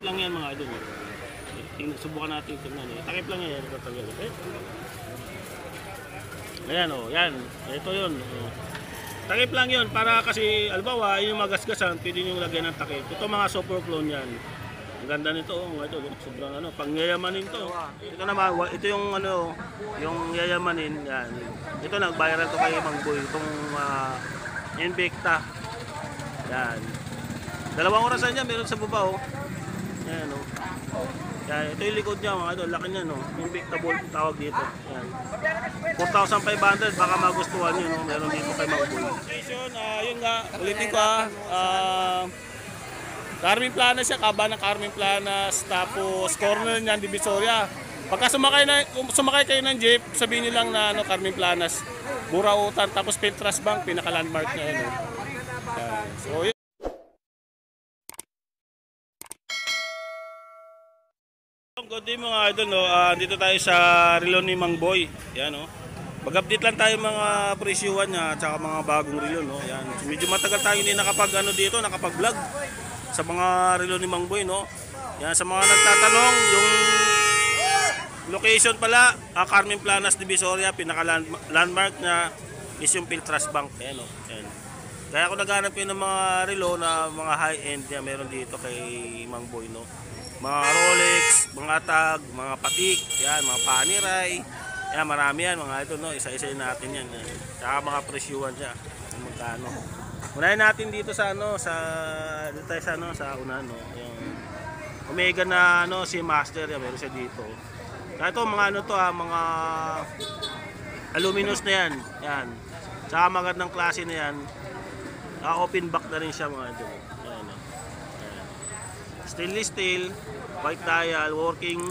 Lang yan mga idol. Subukan natin ito. Takip lang yan. Ayan o, yan. Ito yun. Takip lang yun para kasi albawa yung magasgasan, pwede nyo lagyan ng takip. Ito mga super clone yan. Ang ganda nito mga idol. Sobrang ano, pangyayamanin to. Ito naman, ito yung ano, yung yayamanin. Yan. Ito nag-viral to kay Mang Boy. Itong Invicta. Yan. 2 orasan niya, meron sa baba oh. Yan o. Yan, ito yung likod niya mga idol, laki niya no. Invicta Bolt tawag dito. Yan. 4,500 baka magustuhan niyo no. Meron dito kay Mang Boy. Yun nga, ulitin ko Carmen Planas siya, kaba ng Carmen Planas, tapos corner niyan Divisoria. Pagka sumakay kayo ng jeep, sabihin niyo lang na ano, Carmen Planas, Burautan, tapos Peltras Bank, pinaka-landmark niya yun. Yan. So yun. Good day mga idol no. Dito tayo sa relo ni Mang Boy. Yan no. Mag-update lang tayo mga presyuhan niya at saka mga bagong relo no. Yan. Medyo matagal tayo hindi dito, nakapag-vlog sa mga relo ni Mang Boy no. Yan sa mga nagtatanong, yung location pala, Carmen Planas Divisoria, pinaka-landmark niya is yung Peltras Bank. Yan no. Yan. Kaya ako naghanap yun ng mga relo na mga high-end niya meron dito kay Mang Boy no. Mga Rolex, mga tag, mga patik, yan, mga Panerai. Yan, marami yan mga ito no, isa-isa natin yan. Saka mga presyuhan siya. Magkano. Unahin natin dito sa ano, dito tayo sa ano, sa una no, yung Omega na ano, si Master, yan, meron siya dito. Kaya ito mga ano to mga aluminous na yan. Yan. Saka magandang klase na yan. Open back na rin siya mga ito. Stainless steel, white dial, working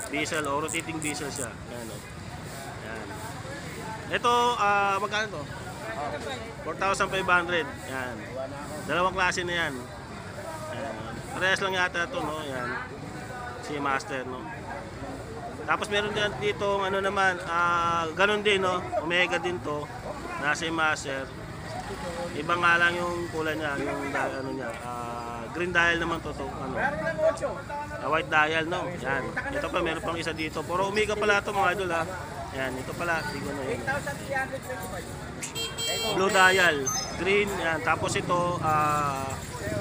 bezel o rotating bezel siya. Ayan o. Ayan. Ito, magkano to? 4,500. Ayan. Dalawang klase na yan. Ayan. Parehas lang yata ito, no? Ayan. Si Master, no? Tapos meron din dito, ano naman, ganun din, no? Omega din to. Nasa Master. Iba nga lang yung kulay niya, yung ano niya, green dial naman to, ano, white dial no. Yan. Ito pa meron pang isa dito. Puro Omega pala ito mga idol ha. Yan, ito pala, tingnan niyo. Blue dial, green, yan. Tapos ito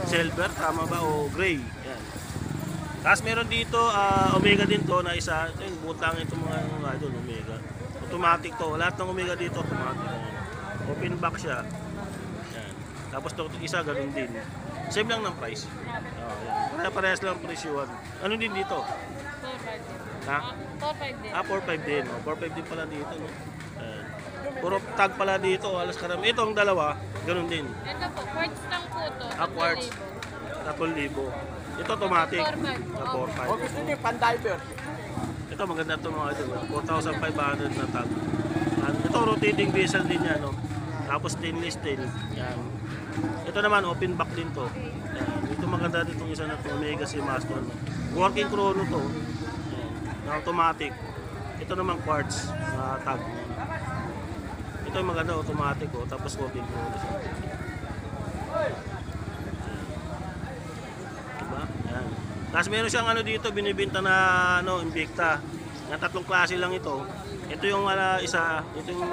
silver, tama ba o gray. Yan. Tapos meron dito Omega din to na isa. Ito yung butang ito mga idol, Omega. Automatic to. Lahat ng Omega dito automatic. Open back siya. Yan. Tapos ito isa ganun din. Same lang ng price. Kaya parehas lang ang presyuhan. Ano din dito? 4.5 din. Ha? 4.5 din. 4.5 din. 4.5 din pala dito. No? Puro tag pala dito. Alas karami. Ito ang dalawa. Ganun din. Ito po, quartz lang po to. Quartz. 3,000. Ito automatic. 4.5. Gusto niyo pan-diver. Ito maganda ito mga ito. 4,500 na tag. Ito rotating bezel din yan. No? Tapos stainless steel. Yan. Ito naman open back din to. Yan. Ito maganda dito isa na to, Omega si Master. Working chrono to. Yan. Na automatic. Ito naman quartz na tag. Ito yung maganda automatic oh, tapos working chrono siya. Diba? Yan. Tapos meron siyang ano dito binibenta na ano, Invicta. Na 3 klase lang ito. Ito yung isa, ito yung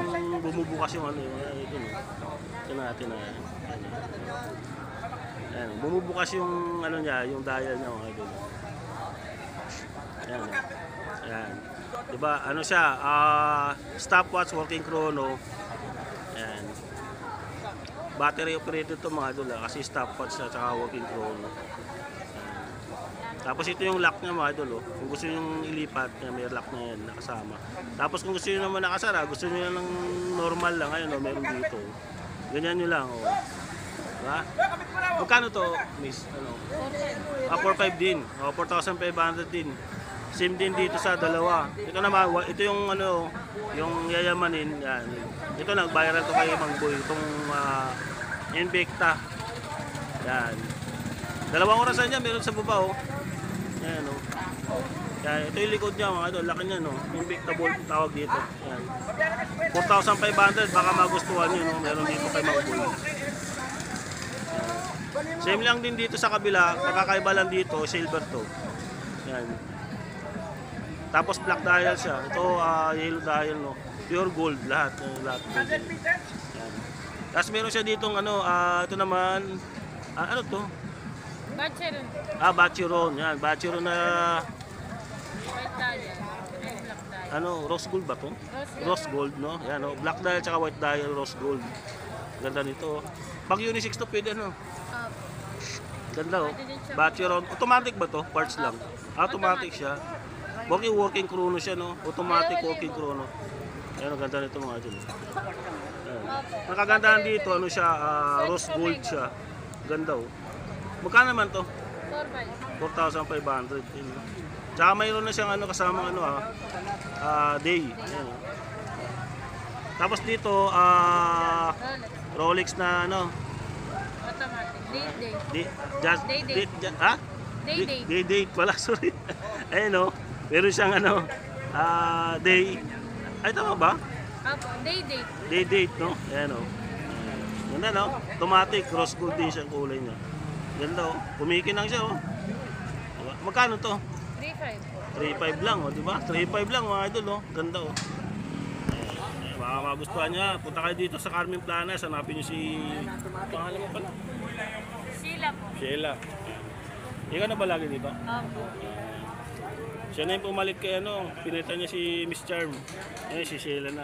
bumubukas yung ano, ito no. Ito natin na yan. Ayan, bumubukas yung ano niya, yung dial niya mga idol. Ayan. Ayan. 'Di ba? Ano siya? Stopwatch, working chrono. Ayan. Battery operated to mga idol kasi stopwatch at saka working chrono. Ayan. Tapos ito yung lock niya mga idol. Kung gusto niyo ilipat, may lock na yan nakasama. Tapos kung gusto niyo naman nakasara, gusto niyo ng normal lang, ayun meron dito. Ganyan niyo lang Diba? Magkano to, miss? Ano? 4.5 din. 4,500 din. Same din dito sa dalawa. Ito naman, ito yung ano, yung yayamanin. Yan. Ito nag-viral to kay Mang Boy. Itong Invicta. Yan. 2 orasan niya, meron sa baba Yan Yan. Ito yung likod niya mga idol. Laki niya no. Invicta Bolt tawag dito. Yan. 4,500 baka magustuhan niyo no. Meron dito kay Mang Boy. Same lang din dito sa kabila, nakakaiba lang dito, silver to. Yan. Tapos black dial siya. Ito yellow dial, no. Pure gold lahat, lahat. Yan. Tapos meron siya ditong ano, ito naman ano to? Bacheron. Bachiron. Yan, Bachiron na White dial. Ay, black dial. ano, rose gold ba to? Rose Rose gold, no? Yan, no? Black dial tsaka white dial, rose gold. Ganda nito. Pag unisex to, pwede ano? Opo. Ganda, oh. Bachiron. Automatic ba to? Parts lang. Automatic siya. Working chrono siya, no? Automatic working chrono. Ayan, ang ganda nito mga idol. Ayan. Nakagandahan dito, ano siya, rose gold siya. Ganda, oh. Magkano naman to? 4.5. 4,500. Yun, no? Tsaka mayroon na siyang ano, kasama ano, day. Ayan, oh. Tapos dito, Rolex. Rolex na ano, Automatic. Day. just, Day. ha? Day. Day date pala, sorry. Ayun, oh. Meron siyang ano, day. Ay, tama ba? Opo. Day. Day date, no? Ayan, oh. Ganda, no? Automatic, rose gold din siyang kulay niya. Ganda, oh. Kumikinang siya, oh. Diba? Magkano to? 3.5. 3.5 lang, oh, di ba? 3.5 lang, mga idol, oh. Ganda, oh. Baka magustuhan niya. Punta kayo dito sa Carmen Planas. Hanapin niyo si... Pangalan mo pala? Sila po. Sheila. Ikaw na ba lagi dito? Opo. Siya na yung pumalit kay ano. Pinita niya si Miss Charm. Ayun, si Sheila na.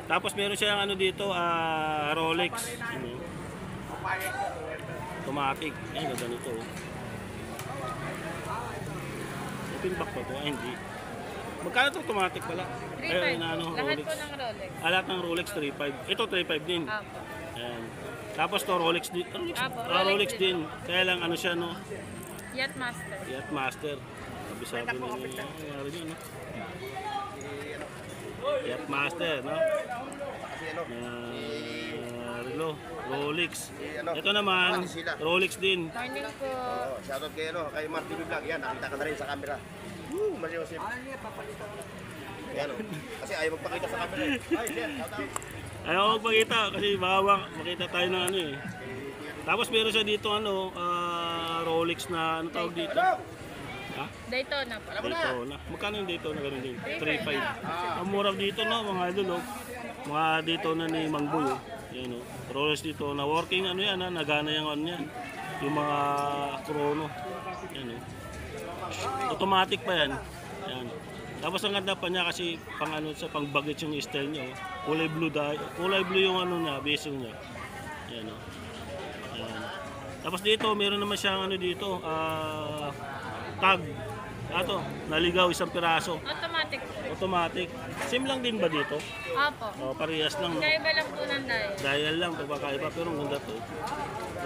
Tapos meron siya ano dito, Rolex. Ano? Automatic. Ayun, ganda nito. Open back pa to? Ay, hindi. Magkano ito automatic pala? 3.5. Ayun, ano, Lahat Rolex. po ng Rolex. Lahat ng Rolex 3.5. Ito 3.5 din. Opo. Ayan. Tapos to Rolex din. Rolex, Apo, Rolex Rolex din. Kaya lang ano siya, no? Yacht Master. Yacht Master. Sabi na niya. Nangyari dyan, no? Yacht Master, no? Relo. Rolex. Ito naman, Rolex din. Morning po. Shoutout kay kay Martin Vlog. Yan, nakita ka na rin sa camera. Mariosip. Yan, kasi ayaw magpakita sa camera. Ay, yan, shoutout. Ayaw ko magpakita kasi baka makita tayo ng ano eh. Tapos meron siya dito ano, Rolex na ano tawag dito? Ha? Daytona po. Daytona. Magkano yung Daytona ganun din? 3.5. Ang mura dito, no, mga idol, oh. Mga Daytona ni Mang Boy, oh. Yan, oh. Rolex dito na working ano yan, ha? Nagana yung ano yan. Yung mga chrono. Yan, oh. Automatic pa yan. Yan. Tapos ang ganda pa niya kasi pang ano sa pang baggage yung style niya, oh. Kulay blue kulay blue yung ano niya, bezel niya. Yan, oh. Yan. Tapos dito meron naman siyang ano dito, tag. Ato, naligaw isang piraso. Automatic. Automatic. Same lang din ba dito? Opo. O, parehas lang. No? Kaiba lang po ng dial. Dial lang, pagkakaiba. Pero ang ganda to.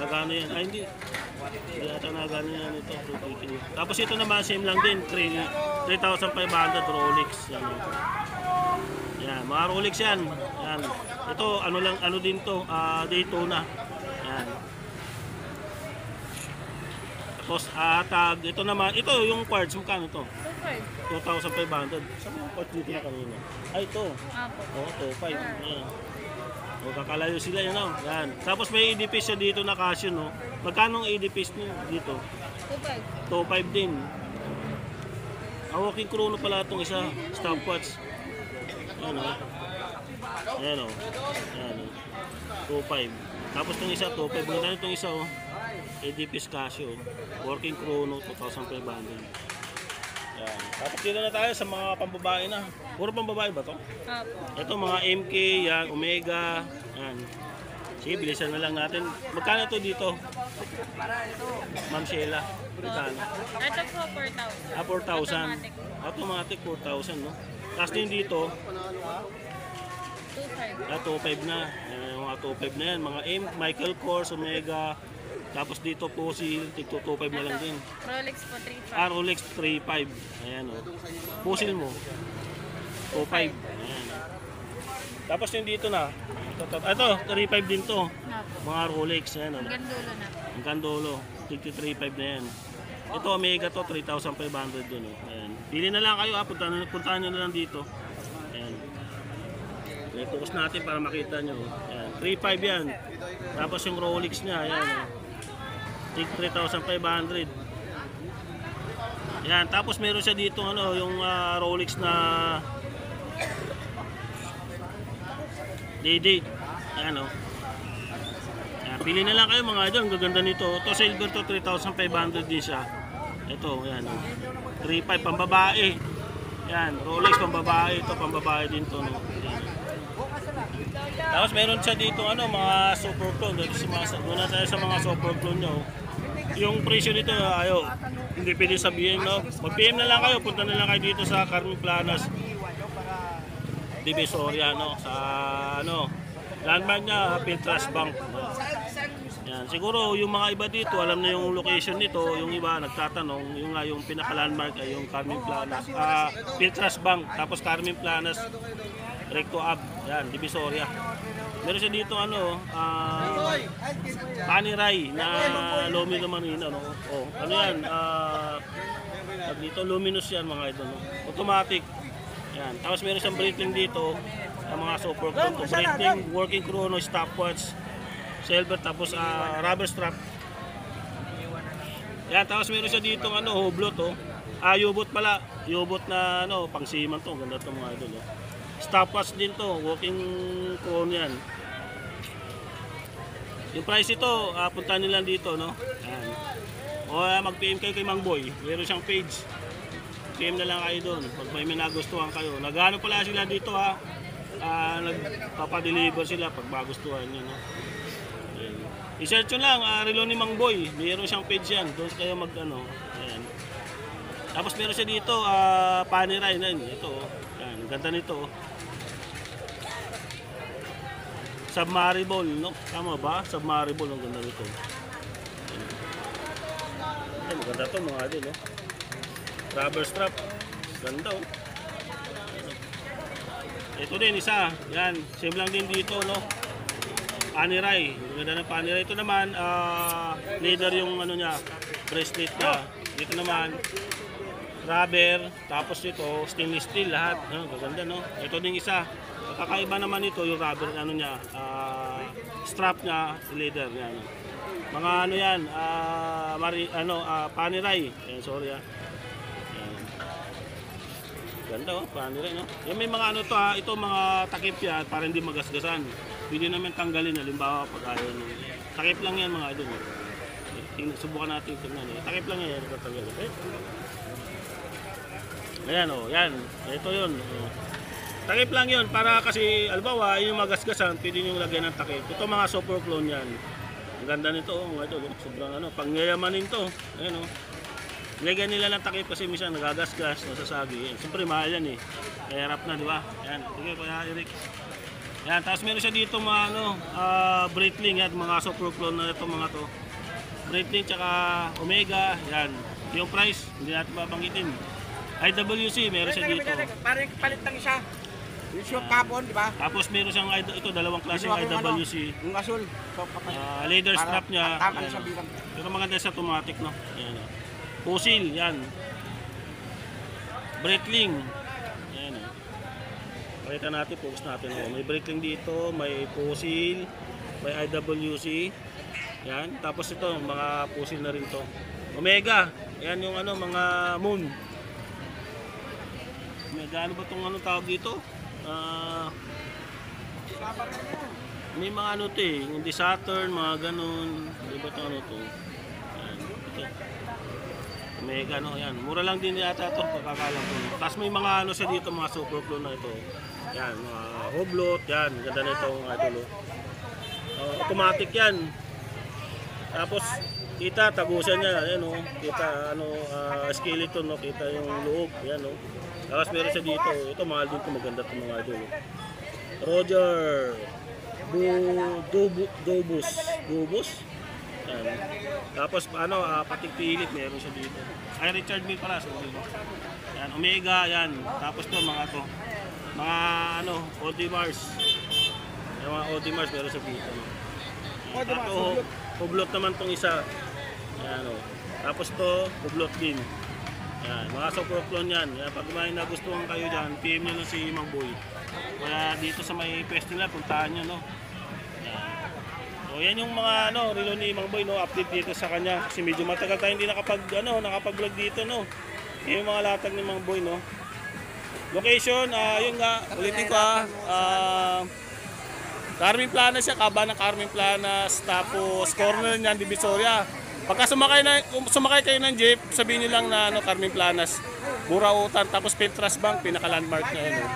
Nagano yan. Ay, hindi. Hindi ata nagano yan ito. Tapos ito naman, same lang din. 3,500 Rolex. Yan. Yan, mga Rolex yan. Yan. Ito, ano lang, ano din to. Daytona. Yan. Tapos tag, ito naman, ito yung quartz, magkano to? 2.5. 2,500. Saan yung quartz dito na kanina? Ay, ito. Opo. Oo, 2,500. Yan. O, kakalayo sila yun, no? Yan. Tapos may ED piece siya dito na Casio, no? Magkano ang ED piece niyo dito? 2.5. 2,500 din. Walking chrono pala itong isa, stopwatch. Yan, o. Yan, o. Yan, o. 2,500. Tapos itong isa, 2,500. Magkano itong isa, o? EDPS Casio, working chrono, 2,500. Yan. Tapos dito na tayo sa mga pambabae na. Puro pambabae ba to? Opo. Ito mga MK, yan, Omega, yan. Sige, bilisan na lang natin. Magkano to dito? Ma'am Sheila, magkano? Ito po 4,000. 4,000. Automatic 4,000, no? Tapos din dito, 2.5. 2,500 na. Yan, yung mga 2,500 na yan. Mga M, Michael Kors, Omega. Tapos dito po si Tigto 2.5 na lang din. Rolex po 3.5. Rolex 3.5. Ayan, o. Pusil mo. 2.5. Ayan. Tapos yung dito na. Ito, 3.5 din to. Opo. Mga Rolex. Ayan, o. Hanggang dulo na. Ang kandolo. Tigto 3.5 na yan. Ito, Omega to, 3,500 din, o. Ayan. Pili na lang kayo, ha. Puntahan nyo na lang dito. Ayan. Focus natin para makita nyo. Ayan. 3.5 yan. Tapos yung Rolex niya, yan. Tig 3,500. Yan, tapos meron siya dito ano, yung Rolex na day-date. Yan o. Yan, pili na lang kayo mga idol, ang gaganda nito. Ito silver to, 3,500 din siya. Ito, yan o. 3.5 pambabae. Yan, Rolex pambabae, ito pambabae din to, no. Yan. Tapos meron siya dito ano, mga super clone. Doon na tayo sa mga super clone nyo. Yung presyo nito, ayo, hindi pwede sabihin, no. Mag-PM na lang kayo, punta na lang kayo dito sa Carmen Planas Divisoria, no, sa ano, landmark niya, Pinterest Bank, no? Yan, siguro yung mga iba dito alam na yung location nito, yung iba nagtatanong, yung nga yung pinaka-landmark ay yung Carmen Planas, Pinterest Bank, tapos Carmen Planas Recto Ave, yan, Divisoria. Meron siya dito ano, Paniray na Lomi naman yun, ano, oh, ano yan, dito luminous yan mga idol, no? Automatic. Yan. Tapos meron siyang Breitling dito, ang mga super clone to. Breitling, working chrono, stopwatch, silver, tapos rubber strap. Yan, tapos meron siya dito ano, hublot, oh. U-boot pala, U-boot na ano, pang seaman to, ganda to mga idol, oh. Stopwatch din to, working chrono yan. Yung price ito, punta nila dito, no? Yan. O mag-PM kayo kay Mang Boy, meron siyang page. PM na lang kayo doon pag may nagustuhan kayo. Nagano pala sila dito ha. Nagpapadeliver sila pag magustuhan nyo, no? I-search nyo lang, Relo ni Mang Boy. Meron siyang page yan. Doon kayo mag ano. Ayan. Tapos meron siya dito, Paniray na yun. Ito, yan. Ang ganda nito. Submarable, no? Tama ba? Submarable, ang ganda nito. Ayan, maganda to mga idol, no? Rubber strap, ganda, oh. Ito din isa, yan, same lang din dito, no. Paniray, ganda ng Paniray. Ito naman, leather yung ano niya, bracelet niya. Dito naman, rubber, tapos ito, stainless steel lahat, no? Gaganda, no. Ito din isa, kakaiba naman ito yung rubber, ano niya, strap niya, leather, yan. Mga ano yan, Paniray, sorry ganda, oh, Paniray, no? Yung may mga ano to ha, ito mga takip yan para hindi magasgasan. Pwede naman tanggalin, halimbawa pag ayaw nyo. Takip lang yan mga idol. Subukan natin ito na. Takip lang yan, tatanggal. Okay? Ayan, oh, yan. Ito yun. Oh. Takip lang yun para kasi, halimbawa, yung magasgasan, pwede nyo lagyan ng takip. Ito mga super clone yan. Ang ganda nito, oh, mga idol. Sobrang ano, pangyayamanin to. Ayan, oh. Lagyan nila ng takip kasi minsan nagagasgas, nasasagi. Siyempre mahal yan eh. Kaya harap na, di ba? Yan. Sige, Kuya Eric. Yan. Tapos meron siya dito mga ano, Breitling at mga super clone na ito mga to. Breitling tsaka Omega. Yan. Yung price, hindi natin babanggitin. IWC, meron siya dito. Parang palit lang siya. Yung show kapon, di ba? Tapos meron siyang ito, dalawang klase ng IWC. Yung asul. So, Leather strap niya. Tama sa bilang. Pero maganda sa automatic, no? Yan. Fossil, yan. Breitling. Yan. Pakita natin, focus natin. Oh. May Breitling dito, may Fossil, may IWC. Yan. Tapos ito, mga Fossil na rin to. Omega. Yan yung ano, mga moon. Omega, ano ba itong ano tawag dito? May mga ano to eh. Hindi Saturn, mga ganun. Ano ba itong ano to? Yan. Ito. Omega, no, yan. Mura lang din yata ito, pagkakalang ko. Tapos may mga ano siya dito, mga super clone na ito. Yan, mga hublot, yan. Ganda na ito, mga idol. Automatic yan. Tapos, kita, tagusan niya. Yan, no. Kita, ano, skeleton, no. Kita yung loob. Yan, no. Tapos meron siya dito. Ito, mahal din ito. Maganda ito, mga idol. Roger. Dobus. Yan. Tapos ano, pating pilit meron siya dito. Ay, Richard Mille pala, sorry. Yan, Omega, yan. Tapos to mga to. Mga ano, Audemars. Yung mga Audemars meron siya dito. Tapos hublot naman tong isa. Yan, oh. Tapos to, hublot din. Yan, mga super clone yan. Yan, pag may nagustuhan kayo dyan, PM nyo na si Mang Boy. Kaya dito sa may pwesto nila, puntahan nyo, no? Yan. O yan yung mga relo ni Mang Boy, no, update dito sa kanya kasi medyo matagal tayo hindi nakapag-vlog dito, no. Yan yung mga latag ni Mang Boy, no. Location, yun nga, ulitin ko Carmen Planas siya, kaba ng Carmen Planas, tapos corner niyan Divisoria. Pagka sumakay kayo ng jeep, sabihin niyo lang na Carmen Planas, Burautan, tapos Petras Bank, pinaka-landmark na yun.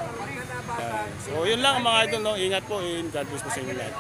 So yun lang mga idol, no. Ingat po, and God bless po sa inyo lahat.